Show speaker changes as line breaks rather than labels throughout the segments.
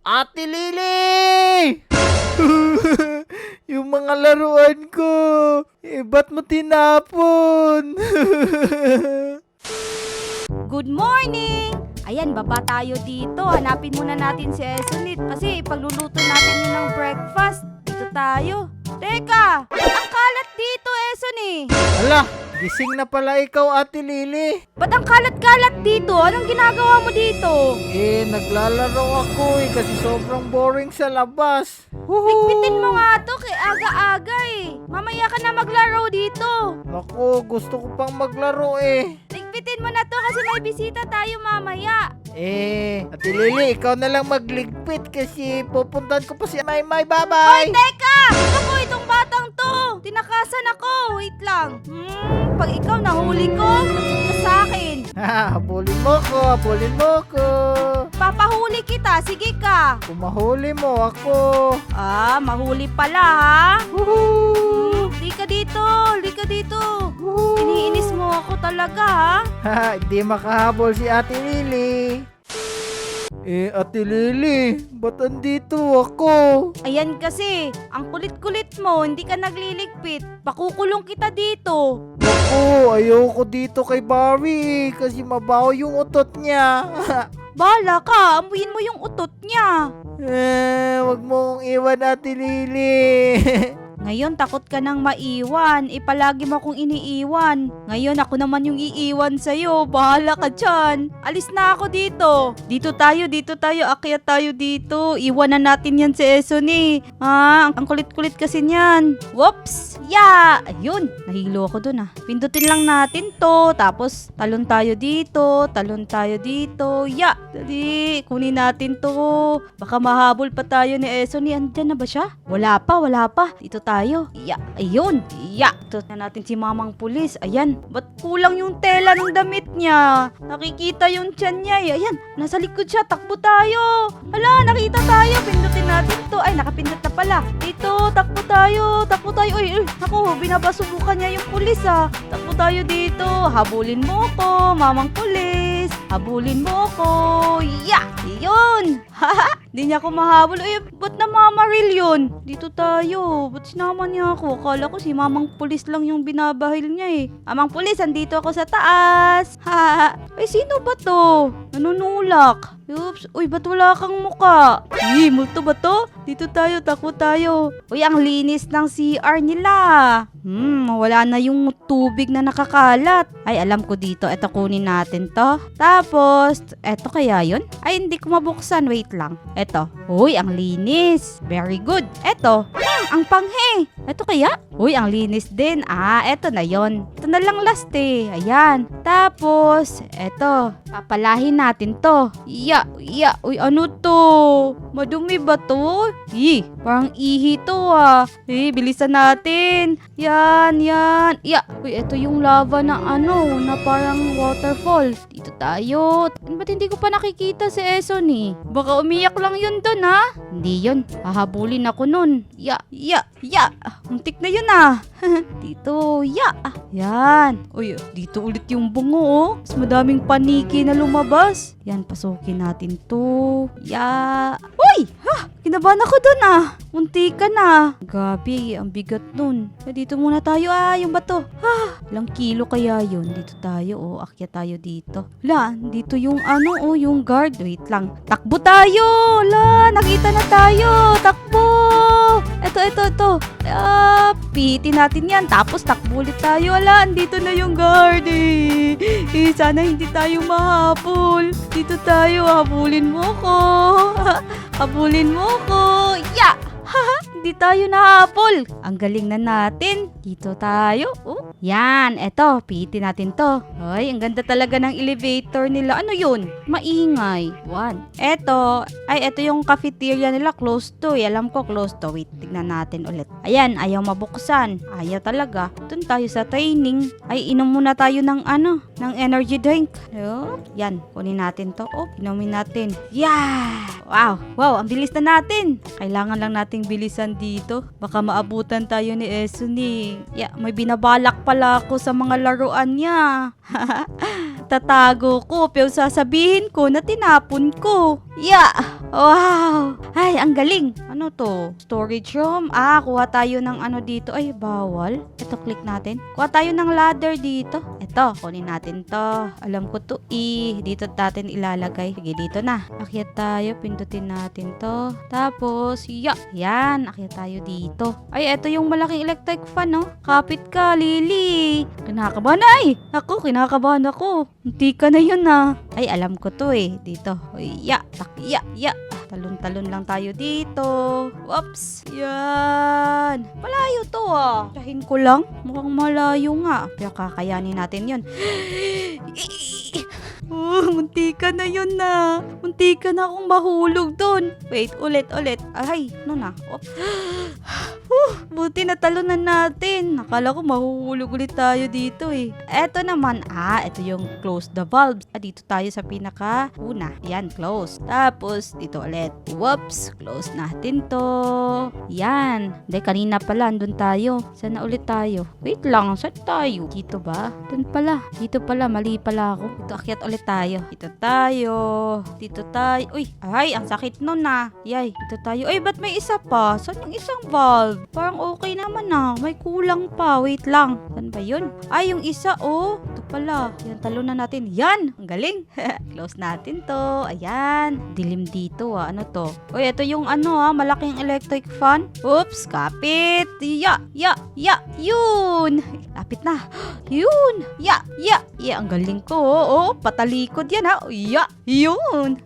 Ate Lily! Yung mga laruan ko, ba't mo tinapon?
Good morning! Ayan, baba tayo dito. Hanapin muna natin si Esonit kasi pagluluto natin yun ng breakfast. Dito tayo. Teka! Ang kalat dito, Esoni!
Ala, gising na pala ikaw, Ate Lily.
Ba't ang kalat-kalat dito? Anong ginagawa mo dito?
Naglalaro ako kasi sobrang boring sa labas.
Ligpitin mo nga to kay aga-aga eh. Mamaya ka na maglaro dito.
Naku, gusto ko pang maglaro
Ligpitin mo na to kasi may bisita tayo mamaya.
Ate Lily, ikaw na lang magligpit kasi pupuntahan ko pa si Maymay.
Hoy,
Bye-bye!
teka! Ako, itong batang to! Tinakasan ako! Wait lang. Pag ikaw nahuli ko, magsud ka sa akin.
Habulin mo ko, habulin mo ko.
Papahuli kita, sige ka.
Kung mahuli mo ako.
Mahuli pala ha?
Woohoo!
Di ka dito, di ka dito. Iniinis mo ako talaga ha?
Hindi makahabol si Ate Lily. Ate Lily, ba't andito ako?
Ayan kasi, ang kulit-kulit mo, hindi ka nagliligpit. Pakukulong kita dito.
Naku, ayoko dito kay Barry kasi mabaho yung utot niya.
Bala ka, amuyin mo yung utot niya.
Wag mo kong iwan, Ate Lily.
Ngayon, takot ka nang maiwan. Palagi mo akong iniiwan. Ngayon, ako naman yung iiwan sa'yo. Bahala ka dyan. Alis na ako dito. Dito tayo. Akyat tayo dito. Iwanan natin yan si Esoni. Ang kulit-kulit kasi niyan. Whoops! Ayun, nahilo ako dun Pindutin lang natin to. Tapos, talon tayo dito. Dali, kunin natin to. Baka mahabol pa tayo ni Esoni. Andyan na ba siya? Wala pa. Dito tayo. Ayun. Ito na natin si mamang pulis. Ayan. Ba't kulang yung tela ng damit niya? Nakikita yung tiyan niya. Ayan. Nasa likod siya. Takbo tayo. Hala, nakita tayo. Pindutin natin to. Ay, nakapindot na pala. Dito, takbo tayo. Uy. Naku, binabasubukan niya yung pulis Takbo tayo dito. Habulin mo ko, mamang pulis. Habulin mo ko. Yun. Di niya ako mahabol. Ba't namamaril yun? Dito tayo. Ba't sinama niya ako? Akala ko si mamang pulis lang yung binabahil niya Mamang pulis, andito ako sa taas. Sino ba to? Nanunulak. Oops. Uy, ba't wala kang muka? Multo ba to? Dito tayo, takbo tayo. Uy, ang linis ng CR nila. Wala na yung tubig na nakakalat. Ay, alam ko dito. Eto, kunin natin to. Tapos, eto kaya yun? Ay, hindi ko mabuksan. Wait lang. Eto. Uy, ang linis. Very good. Eto. Ang panghe. Eto kaya? Uy, ang linis din. Eto na yon. Ito na lang last Ayan. Tapos, eto. Papalahin natin to. Uy, ano to? Madumi ba to? Parang ihi to bilisan natin. Yan. Uy, ito yung lava na na parang waterfall. Dito tayo. Ba't hindi ko pa nakikita si Esoni? Baka umiyak lang yun dun Hindi yun. Hahabulin ako nun. Muntik na yun Dito, Yan. Uy, dito ulit yung bungo Mas madaming paniki na lumabas. Yan, pasukin natin to. Uy! Kinabahan ako dun Muntika na. Gabi, ang bigat nun. Dito muna tayo yung bato. Ilang kilo kaya yun? Dito tayo akyat tayo dito. Dito yung yung guard. Wait lang. Takbo tayo! Nakita na tayo! Takbo! Ito. Pihitin natin yan. Tapos takbo ulit tayo. Andito na yung guard sana hindi tayo mahabol. Dito tayo. Habulin mo ko. Hindi tayo nahabol. Ang galing na natin. Dito tayo. Yan. Eto. Pihitin natin to. Ay, ang ganda talaga ng elevator nila. Ano yun? Maingay. Eto. Eto yung cafeteria nila. Close to. Alam ko close to. Wait, tignan natin ulit. Ayan. Ayaw mabuksan. Ayaw talaga. Doon tayo sa training. Inom muna tayo ng ng energy drink. Yan. Kunin natin to. Inumin natin. Wow. Ang bilis na natin. Kailangan lang nating bilisan dito. Baka maabutan tayo ni Esoni. May binabalak pala ako sa mga laruan niya. Itatago ko, pero sasabihin ko na tinapon ko. Wow! Ay, ang galing. Ano to? Storage room? Kuha tayo ng ano dito. Ay, bawal. Ito, click natin. Kuha tayo ng ladder dito. Ito, kunin natin to. Alam ko to dito natin ilalagay. Sige, dito na. Akyat tayo, pindutin natin to. Tapos, yan. Akyat tayo dito. Ay, ito yung malaking electric fan, no? Kapit ka, Lily. Kinakabahan na, kinakabahan ako. Hindi ka na yun, Ay, alam ko to dito. Talon-talon lang tayo dito. Whoops. Yan. Malayo to Tsahin ko lang. Mukhang malayo nga. Pero kakayanin natin yun. Muntika na yun Muntika na akong mahulog doon. Wait, ulit. Ay, ano na? Buti natalunan natin. Nakala ko mahuhulog ulit tayo dito Eto naman, ito yung close the valves. Dito tayo sa pinaka-una. Yan, close. Tapos, dito ulit. Whoops, close natin to. Yan. Hindi, kanina pala, andun tayo. Saan na ulit tayo? Wait lang, saan tayo? Dito ba? Dun pala. Dito pala, mali pala ako. Dito, akyat ulit tayo. Dito tayo. Uy, ay, ang sakit nun Yay, dito tayo. Ay, ba't may isa pa? Saan yung isang valve? Parang okay naman May kulang pa. Wait lang. Saan ba yun? Ay, yung isa, Ito pala. Yan, talunan natin. Yan! Ang galing. Close natin to. Ayan. Dilim dito Ano to? Uy, ito yung malaking electric fan. Oops, kapit. Yun. Lapit na. Yun. Ang galing ko. Patalikod yan Yun.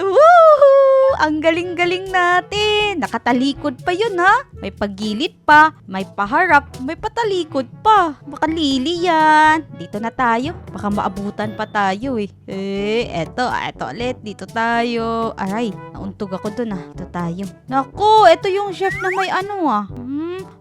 Woo! Ang galing-galing natin. Nakatalikod pa yun May pagilid pa, may paharap, may patalikod pa. Baka Lily yan. Dito na tayo. Baka maabutan pa tayo eto ulit. Dito tayo. Aray, nauntog ako dun Dito tayo. Naku, eto yung chef na may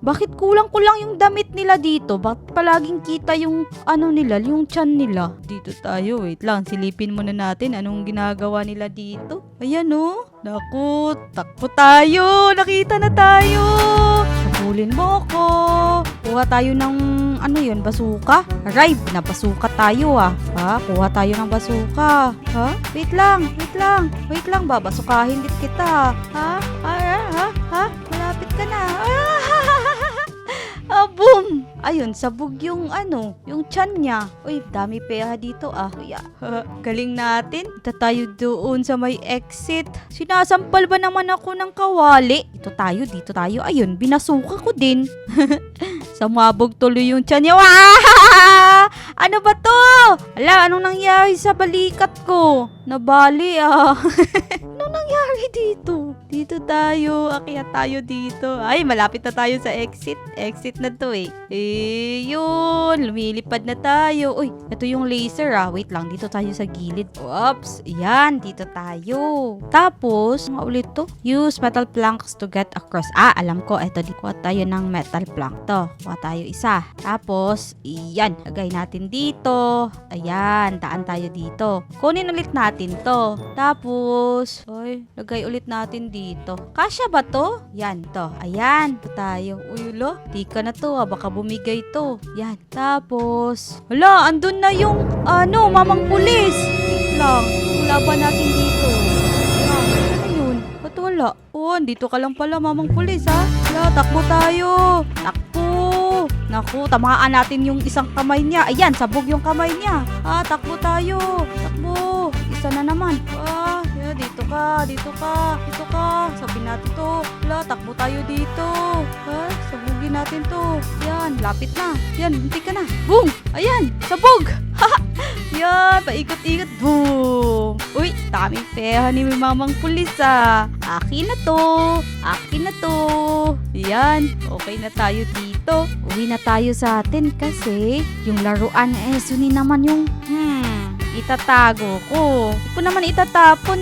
bakit kulang-kulang yung damit nila dito? Bakit palaging kita yung nila, yung tiyan nila? Dito tayo, wait lang. Silipin muna natin anong ginagawa nila dito. Ayan Naku, takbo tayo. Nakita na tayo. Habulin mo ako. Kuha tayo ng basuka. Aray, napasuka tayo kuha tayo ng basuka. Wait lang. Babasukahin dit kita. Malapit ka na. Boom! Ayun, sabog yung yung tiyan niya. Uy, dami pera dito Galing natin. Ito tayo doon sa may exit. Sinasampal ba naman ako ng kawali? Dito tayo. Ayun, binasuka ko din. Sumabog tuloy yung tiyan niya. Ano ba to? Anong nangyari sa balikat ko? Nabali Anong nangyari dito? Dito tayo. Akyat tayo dito. Ay, malapit na tayo sa exit. Exit na to yun. Lumilipad na tayo. Uy, ito yung laser Wait lang, dito tayo sa gilid. Oops. Yan, dito tayo. Tapos, ulit to. Use metal planks to get across. Alam ko. Ito, kuha tayo ng metal plank to. Kuha tayo isa. Tapos, yan. Lagay natin dito. Ayan, daan tayo dito. Kunin ulit natin to. Tapos, lagay ulit natin dito. Kasya ba to? Yan, to. Ayan, ito tayo. Uy, di ka na to baka bumigay to. Yan. Tapos, andun na yung, mamang pulis. Wait lang. Wala ba natin dito? Ano yun? Ba't wala? Andito ka lang pala, mamang pulis, takbo tayo. Takbo. Naku, tamaan natin yung isang kamay niya. Ayan, sabog yung kamay niya. Takbo tayo. Takbo. Isa na naman. Dito ka. Sabi natin to. Takbo tayo dito. Sabugin natin to. Yan, lapit na. Yan, hindi ka na. Boom! Ayan, sabog! Yan, paikot-ikot. Boom! Uy, daming pera ni mamang pulis Akin na to. Yan, okay na tayo dito. Uwi na tayo sa atin kasi yung laruan sunin naman yung itatago ko. Hindi ko naman itatapon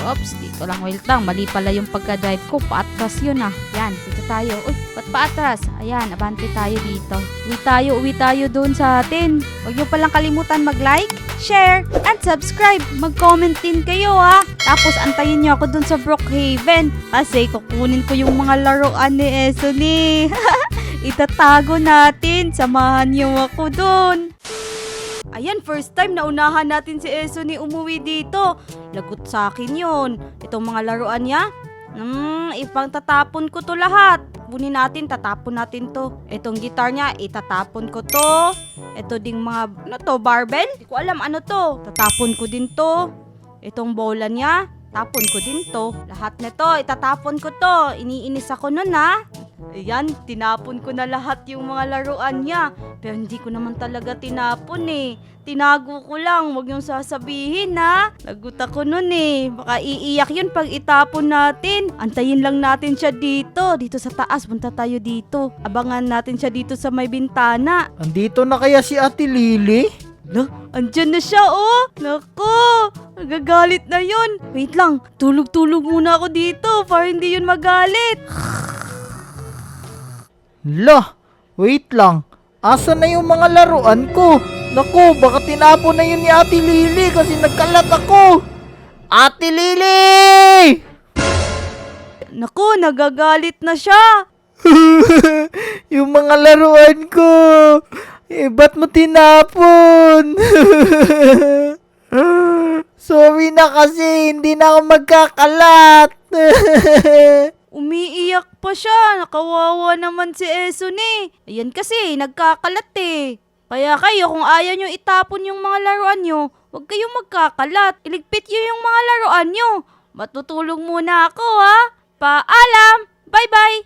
Oops, dito lang. Wait lang, mali pala yung pagka-drive ko. Paatras yun Yan, dito tayo. Uy, ba't paatras? Ayan, abante tayo dito. Uwi tayo doon sa atin. Huwag nyo palang kalimutan mag-like, share, and subscribe. Mag-comment din kayo Tapos antayin nyo ako doon sa Brookhaven kasi kukunin ko yung mga laruan ni Esony. Itatago natin. Samahan nyo ako doon. Ayan, first time na unahan natin si Esoni umuwi dito. Lagot sa akin yun. Itong mga laruan niya. Ipang tatapon ko to lahat. Bunin natin, tatapon natin to. Itong gitar niya, itatapon ko to. Ito ding mga, ano to, barbell? Hindi ko alam ano to. Tatapon ko din to. Itong bola niya, tapon ko din to. Lahat nito, itatapon ko to. Iniinis ako nun ha. Ayan, tinapon ko na lahat yung mga laruan niya. Pero hindi ko naman talaga tinapon eh. Tinago ko lang, wag niyong sasabihin ha. Lagot ako nun eh. Baka iiyak yun pag itapon natin. Antayin lang natin siya dito. Dito sa taas, punta tayo dito. Abangan natin siya dito sa may bintana.
Andito na kaya si Ate Lily?
Andyan na siya oh. Nako, nagagalit na yun. Wait lang, tulog-tulog muna ako dito para hindi yun magalit.
Lah, wait lang. Asa na yung mga laruan ko? Naku, baka tinapon na yun ni Ate Lily kasi nagkalat ako. Ate Lily!
Naku, nagagalit na siya.
Yung mga laruan ko. Ba't mo tinapon? Sorry na kasi, hindi na ako magkakalat.
Umiiyak pa siya. Nakawawa naman si Esoni. Ayan kasi, nagkakalat eh. Kaya kayo, kung ayaw nyo itapon yung mga laruan nyo, huwag kayong magkakalat. Iligpit nyo yung mga laruan nyo. Matutulog muna ako ha. Paalam! Bye-bye!